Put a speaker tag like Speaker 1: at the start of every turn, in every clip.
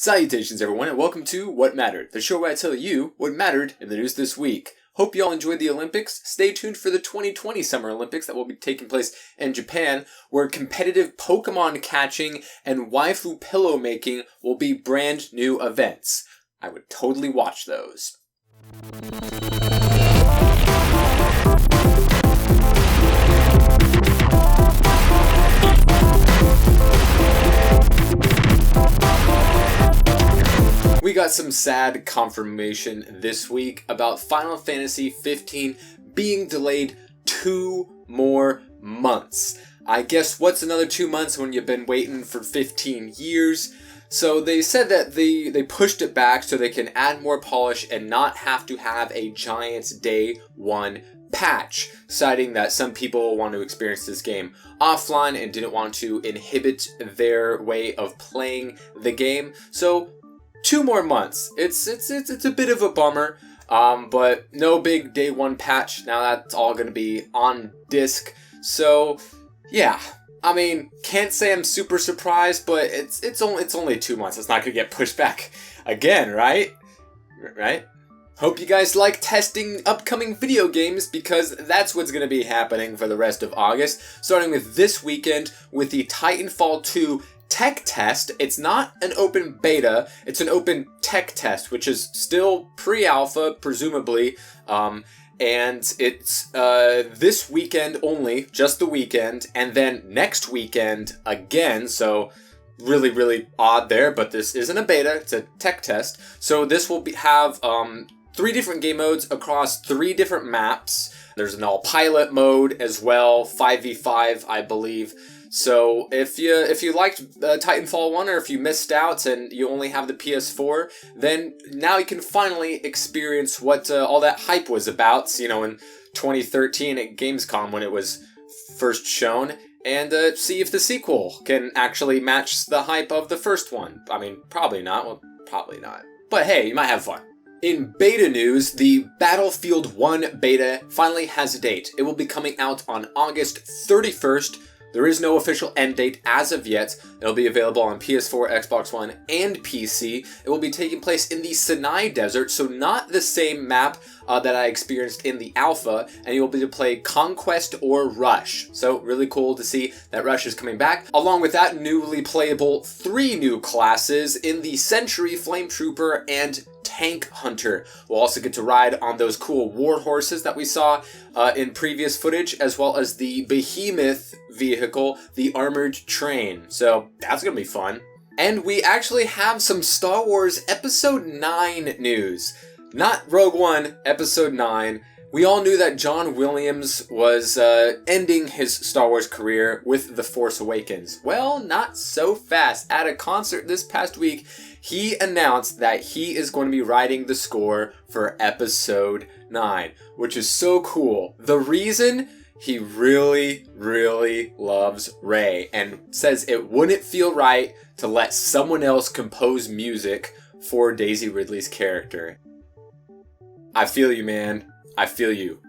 Speaker 1: Salutations everyone and welcome to What Mattered, the show where I tell you what mattered in the news this week. Hope you all enjoyed the Olympics. Stay tuned for the 2020 Summer Olympics that will be taking place in Japan, where competitive Pokemon catching and waifu pillow making will be brand new events. I would totally watch those. We got some sad confirmation this week about Final Fantasy 15 being delayed 2 more months. I guess what's another 2 months when you've been waiting for 15 years? So they said that they pushed it back so they can add more polish and not have to have a giant day 1 patch, citing that some people want to experience this game offline and didn't want to inhibit their way of playing the game. So 2 more months. It's a bit of a bummer, but no big day 1 patch. Now that's all going to be on disc. So yeah, I mean, can't say I'm super surprised, but it's only 2 months. It's not going to get pushed back again, right? Right? Hope you guys like testing upcoming video games, because that's what's going to be happening for the rest of August, starting with this weekend with the Titanfall 2 tech test. It's not an open beta, it's an open tech test, which is still pre-alpha, presumably, and it's this weekend only, just the weekend, and then next weekend again, so really odd there, but this isn't a beta, it's a tech test. So this will have 3 different game modes across 3 different maps. There's an all-pilot mode as well, 5v5, I believe. So if you liked Titanfall 1, or if you missed out and you only have the PS4, then now you can finally experience what all that hype was about, in 2013 at Gamescom when it was first shown, and see if the sequel can actually match the hype of the first one. I mean, probably not. Well, probably not. But hey, you might have fun. In beta news, the Battlefield 1 beta finally has a date. It will be coming out on August 31st. There is no official end date as of yet. It'll be available on PS4, Xbox One, and PC. It will be taking place in the Sinai Desert, so not the same map that I experienced in the alpha, and you'll be able to play Conquest or Rush. So really cool to see that Rush is coming back. Along with that, newly playable 3 new classes in the Sentry, Flame Trooper, and Tank Hunter. We'll also get to ride on those cool war horses that we saw in previous footage, as well as the behemoth vehicle, the Armored Train. So that's gonna be fun. And we actually have some Star Wars Episode 9 news. Not Rogue One, Episode 9. We all knew that John Williams was ending his Star Wars career with The Force Awakens. Well, not so fast. At a concert this past week, he announced that he is going to be writing the score for Episode 9, which is so cool. The reason? He really loves Rey and says it wouldn't feel right to let someone else compose music for Daisy Ridley's character. I feel you, man. I feel you.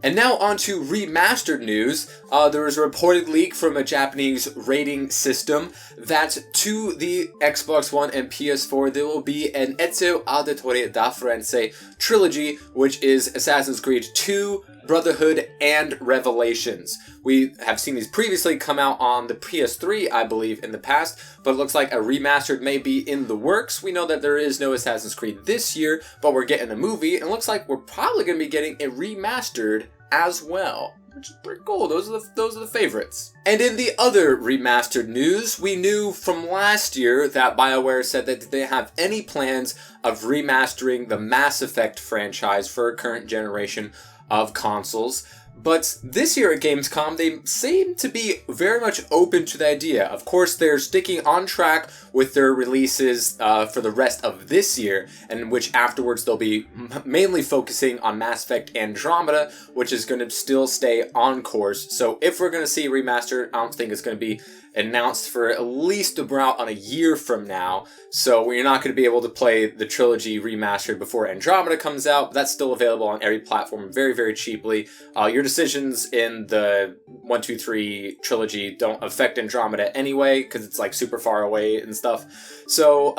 Speaker 1: And now on to remastered news. There was a reported leak from a Japanese rating system that to the Xbox One and PS4 there will be an Ezio Auditore da Firenze trilogy, which is Assassin's Creed 2, Brotherhood, and Revelations. We have seen these previously come out on the PS3, I believe, in the past, but it looks like a remastered may be in the works. We know that there is no Assassin's Creed this year, but we're getting a movie, and it looks like we're probably going to be getting a remastered as well, which is pretty cool. Those are the favorites. And in the other remastered news, we knew from last year that BioWare said that they didn't have any plans of remastering the Mass Effect franchise for a current generation of consoles. But this year at Gamescom, they seem to be very much open to the idea. Of course, they're sticking on track with their releases for the rest of this year, and which afterwards they'll be mainly focusing on Mass Effect Andromeda, which is going to still stay on course. So if we're going to see a remaster, I don't think it's going to be announced for at least about on a year from now. So we're not going to be able to play the Trilogy Remastered before Andromeda comes out, but that's still available on every platform very, very cheaply. Your decisions in the 1, 2, 3 Trilogy don't affect Andromeda anyway, because it's like super far away and stuff. So,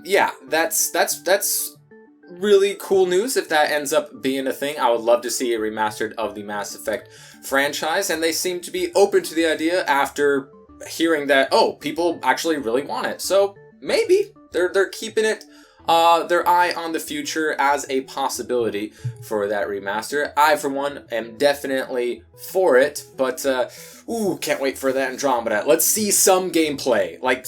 Speaker 1: yeah, that's really cool news if that ends up being a thing. I would love to see a remastered of the Mass Effect franchise, and they seem to be open to the idea after hearing that, oh, people actually really want it. So maybe they're keeping it their eye on the future as a possibility for that remaster. I, for one, am definitely for it, but can't wait for that Andromeda. Let's see some gameplay. Like,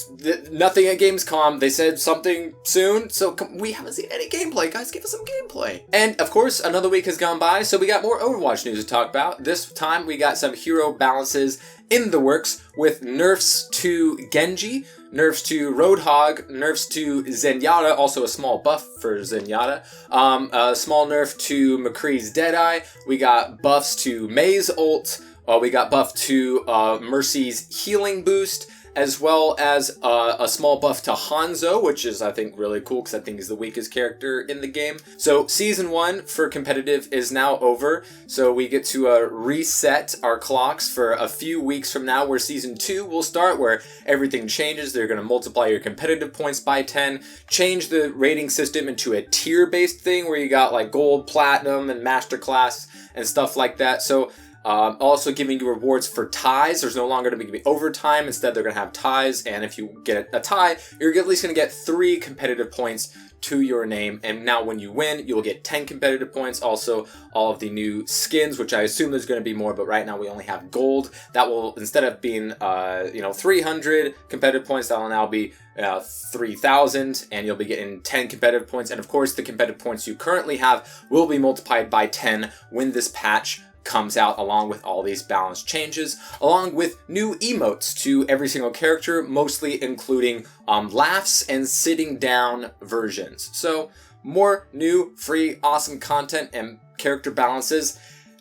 Speaker 1: nothing at Gamescom. They said something soon, so we haven't seen any gameplay. Guys, give us some gameplay. And, of course, another week has gone by, so we got more Overwatch news to talk about. This time, we got some hero balances in the works with nerfs to Genji, nerfs to Roadhog, nerfs to Zenyatta, also a small buff for Zenyatta, a small nerf to McCree's Deadeye, we got buffs to Mei's ult, we got buff to Mercy's healing boost, as well as a small buff to Hanzo, which is, I think, really cool because I think he's the weakest character in the game. So Season 1 for competitive is now over, so we get to reset our clocks for a few weeks from now, where Season 2 will start, where everything changes. They're going to multiply your competitive points by 10, change the rating system into a tier-based thing where you got like Gold, Platinum, and Masterclass and stuff like that. So also giving you rewards for ties. There's no longer going to be overtime. Instead, they're going to have ties. And if you get a tie, you're at least going to get 3 competitive points to your name. And now when you win, you'll get 10 competitive points. Also, all of the new skins, which I assume there's going to be more, but right now we only have gold. That will, instead of being, 300 competitive points, that will now be 3,000, and you'll be getting 10 competitive points. And of course, the competitive points you currently have will be multiplied by 10 when this patch comes out, along with all these balance changes, along with new emotes to every single character, mostly including laughs and sitting down versions. So more new, free, awesome content and character balances.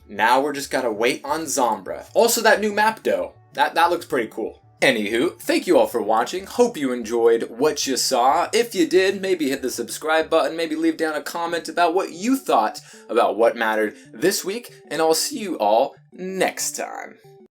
Speaker 1: Now we're just gotta wait on Zombra. Also, that new map though, that looks pretty cool. Anywho, thank you all for watching. Hope you enjoyed what you saw. If you did, maybe hit the subscribe button, maybe leave down a comment about what you thought about what mattered this week, and I'll see you all next time.